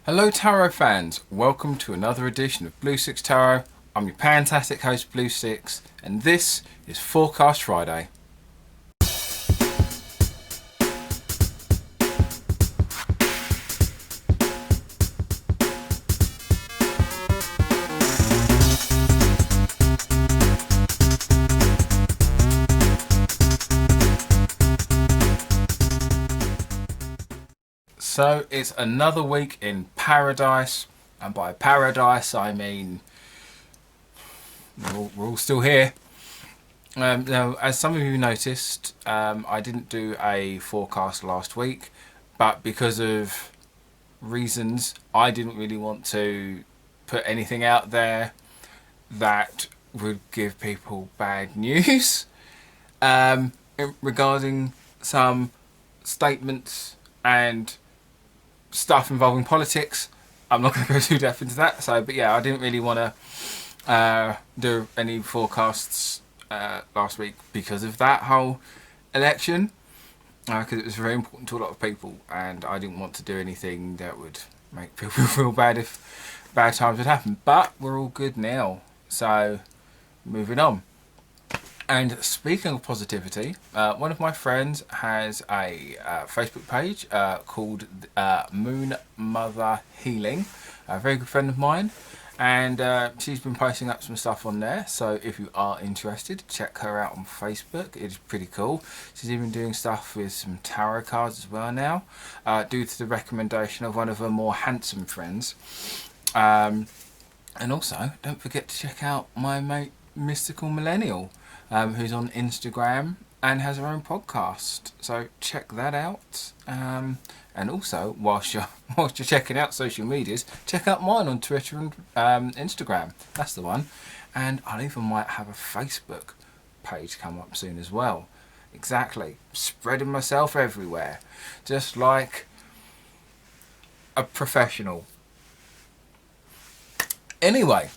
Hello Tarot fans, welcome to another edition of Blue Six Tarot. I'm your fantastic host Blue Six, and this is Forecast Friday. So it's another week in paradise, and by paradise I mean we're all still here. Now, as some of you noticed, I didn't do a forecast last week, but because of reasons, I didn't really want to put anything out there that would give people bad news regarding some statements and stuff involving politics. I'm not going to go too deep into that. But yeah, I didn't really want to do any forecasts last week because of that whole election, because it was very important to a lot of people, and I didn't want to do anything that would make people feel bad if bad times would happen. But we're all good now, so moving on. And speaking of positivity, one of my friends has a Facebook page called Moon Mother Healing, a very good friend of mine, and she's been posting up some stuff on there. So if you are interested, check her out on Facebook. It's pretty cool. She's even doing stuff with some tarot cards as well now, due to the recommendation of one of her more handsome friends. And also, don't forget to check out my mate Mystical Millennial, who's on Instagram and has her own podcast. So check that out. And also, whilst you're checking out social medias, check out mine on Twitter and Instagram. That's the one. And I even might have a Facebook page come up soon as well. Exactly. Spreading myself everywhere. Just like a professional. Anyway,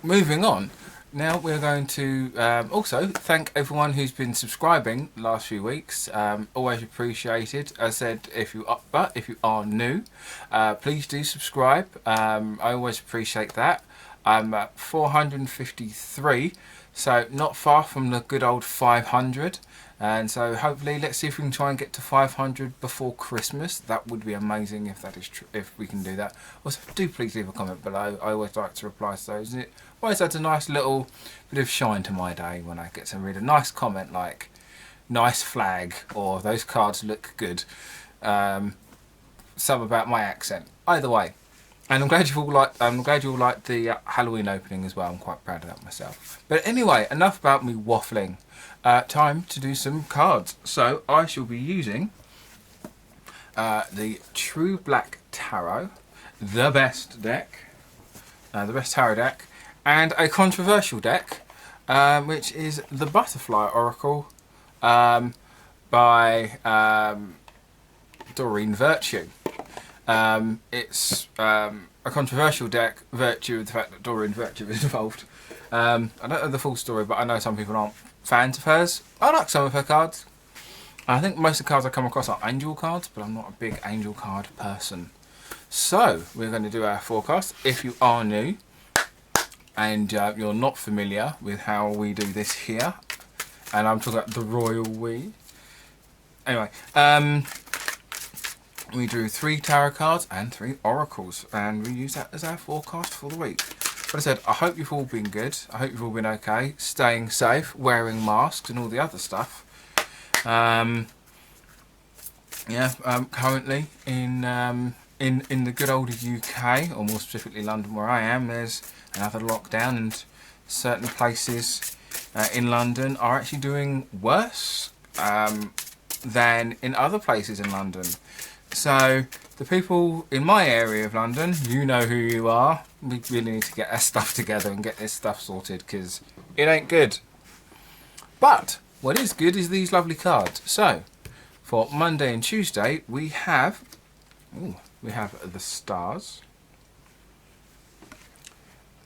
moving on. Now we're going to also thank everyone who's been subscribing the last few weeks. Always appreciated. As I said, if you are new, please do subscribe. I always appreciate that. I'm at 453, so not far from the good old 500. And so hopefully, let's see if we can try and get to 500 before Christmas. That would be amazing if that is true, if we can do that. Also, do please leave a comment below. I always like to reply to those. And it always adds a nice little bit of shine to my day when I get to read a nice comment like "nice flag" or "those cards look good." Some about my accent. Either way. And I'm glad you all liked the Halloween opening as well. I'm quite proud of that myself. But anyway, enough about me waffling. Time to do some cards. So I shall be using the True Black Tarot, the best deck, the best tarot deck, and a controversial deck, which is the Butterfly Oracle by Doreen Virtue. It's a controversial deck, virtue of the fact that Doreen Virtue is involved. I don't know the full story, but I know some people aren't fans of hers. I like some of her cards. I think most of the cards I come across are angel cards, but I'm not a big angel card person. So, we're going to do our forecast. If you are new and you're not familiar with how we do this here, and I'm talking about the royal we. Anyway, we drew 3 tarot cards and 3 oracles, and we use that as our forecast for the week. But I said, I hope you've all been good. I hope you've all been okay, staying safe, wearing masks and all the other stuff. Currently in the good old UK, or more specifically London where I am, there's another lockdown, and certain places in London are actually doing worse than in other places in London. So the people in my area of London, you know who you are. We really need to get our stuff together and get this stuff sorted, because it ain't good. But what is good is these lovely cards. So for Monday and Tuesday we have the stars,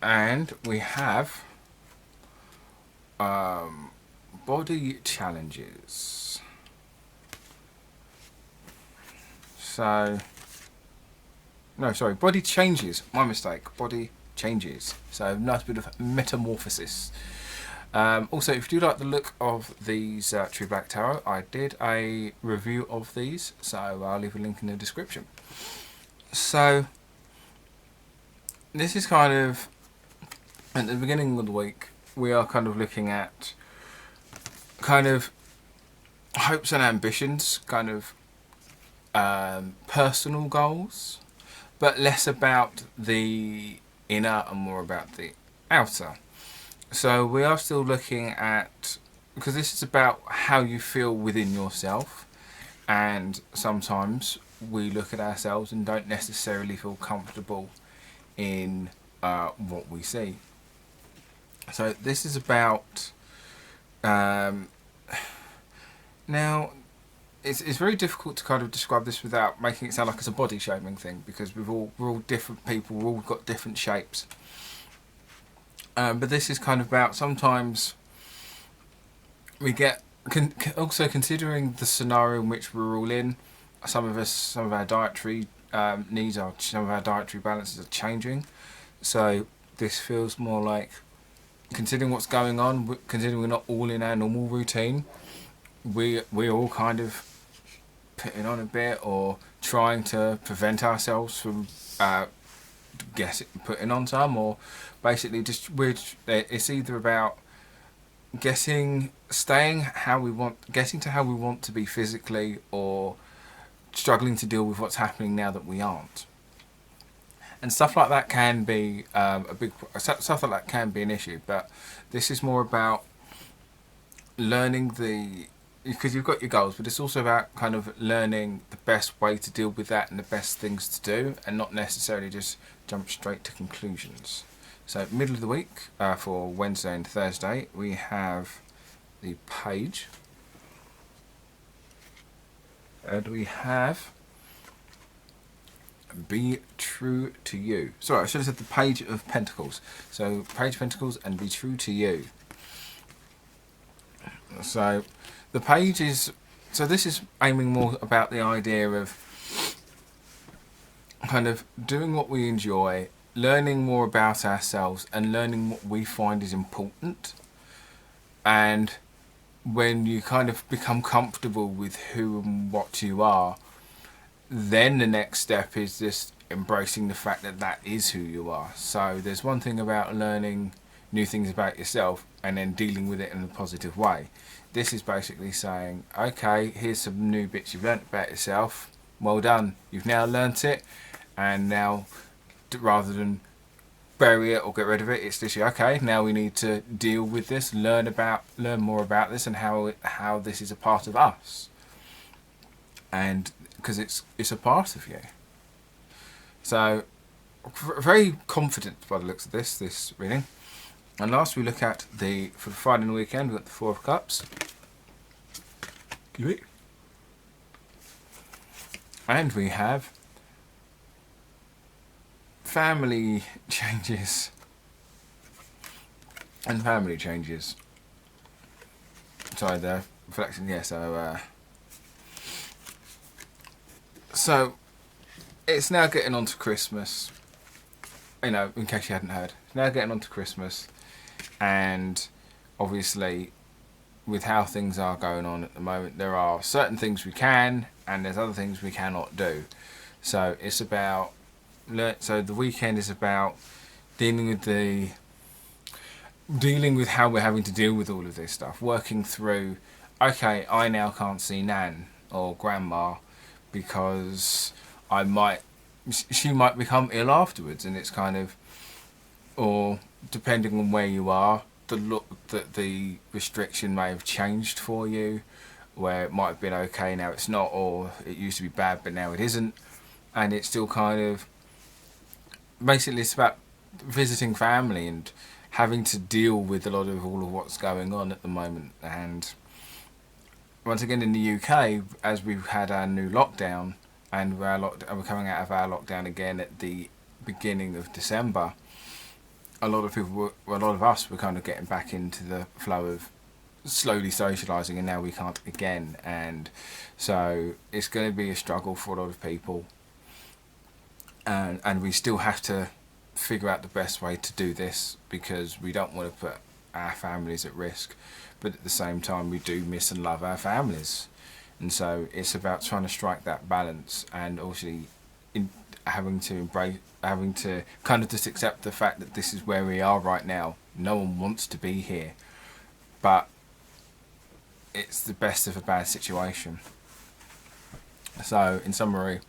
and we have body challenges. So No, sorry, body changes. My mistake. Body changes. So nice bit of metamorphosis. Also, if you do like the look of these True Black Tarot, I did a review of these, so I'll leave a link in the description. So this is kind of at the beginning of the week. We are kind of looking at kind of hopes and ambitions, kind of personal goals, but less about the inner and more about the outer. So we are still looking at, because this is about how you feel within yourself, and sometimes we look at ourselves and don't necessarily feel comfortable in what we see. So this is about now it's very difficult to kind of describe this without making it sound like it's a body shaming thing, because we're all different people, we've all got different shapes. But this is kind of about sometimes we get also considering the scenario in which we're all in. Some of our dietary needs are, some of our dietary balances are changing. So this feels more like, considering what's going on, considering we're not all in our normal routine, we're all kind of putting on a bit or trying to prevent ourselves from putting on some, or basically just it's either about getting to how we want to be physically, or struggling to deal with what's happening now that we aren't. And stuff like that can be stuff like that can be an issue, but this is more about learning because you've got your goals, but it's also about kind of learning the best way to deal with that and the best things to do, and not necessarily just jump straight to conclusions. So middle of the week, for Wednesday and Thursday, we have the Page, and we have Be True to You. Sorry, I should have said the Page of Pentacles. So Page of Pentacles and Be True to You. So the Page is, so this is aiming more about the idea of kind of doing what we enjoy, learning more about ourselves and learning what we find is important. And when you kind of become comfortable with who and what you are, then the next step is just embracing the fact that that is who you are. So there's one thing about learning new things about yourself and then dealing with it in a positive way. This is basically saying, okay, here's some new bits you've learnt about yourself. Well done. You've now learnt it, and now rather than bury it or get rid of it, it's just, okay, now we need to deal with this, learn more about this and how this is a part of us. And because it's a part of you. So very confident by the looks of this reading. And last we look at for the Friday and the weekend, we've got the Four of Cups. And we have family changes. And family changes. Sorry, the reflection, yeah, so it's now getting on to Christmas. You know, in case you hadn't heard, it's now getting on to Christmas, and obviously with how things are going on at the moment, there are certain things we can and there's other things we cannot do. So it's about, so the weekend is about dealing with how we're having to deal with all of this stuff, working through, okay, I now can't see Nan or Grandma because she might become ill afterwards, and it's kind of, or depending on where you are, the restriction may have changed for you, where it might have been okay, now it's not, or it used to be bad but now it isn't, and it's still kind of, basically it's about visiting family and having to deal with all of what's going on at the moment. And once again in the UK, as we've had our new lockdown, and we're coming out of our lockdown again at the beginning of December, a lot of us were kind of getting back into the flow of slowly socialising, and now we can't again, and so it's going to be a struggle for a lot of people. and we still have to figure out the best way to do this, because we don't want to put our families at risk, but at the same time we do miss and love our families. And so it's about trying to strike that balance, and also having to kind of just accept the fact that this is where we are right now. No one wants to be here, but it's the best of a bad situation. So in summary,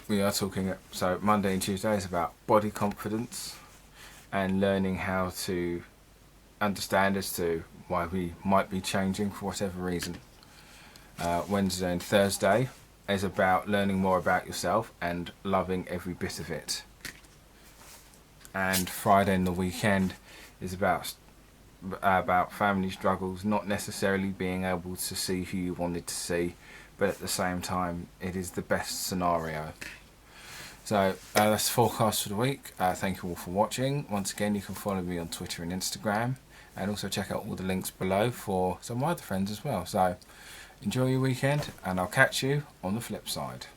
we are talking, so Monday and Tuesday is about body confidence and learning how to understand as to why we might be changing for whatever reason. Wednesday and Thursday is about learning more about yourself and loving every bit of it. And Friday and the weekend is about family struggles, not necessarily being able to see who you wanted to see, but at the same time it is the best scenario. So that's the forecast for the week. Thank you all for watching. Once again, you can follow me on Twitter and Instagram, and also check out all the links below for some of my other friends as well. So enjoy your weekend, and I'll catch you on the flip side.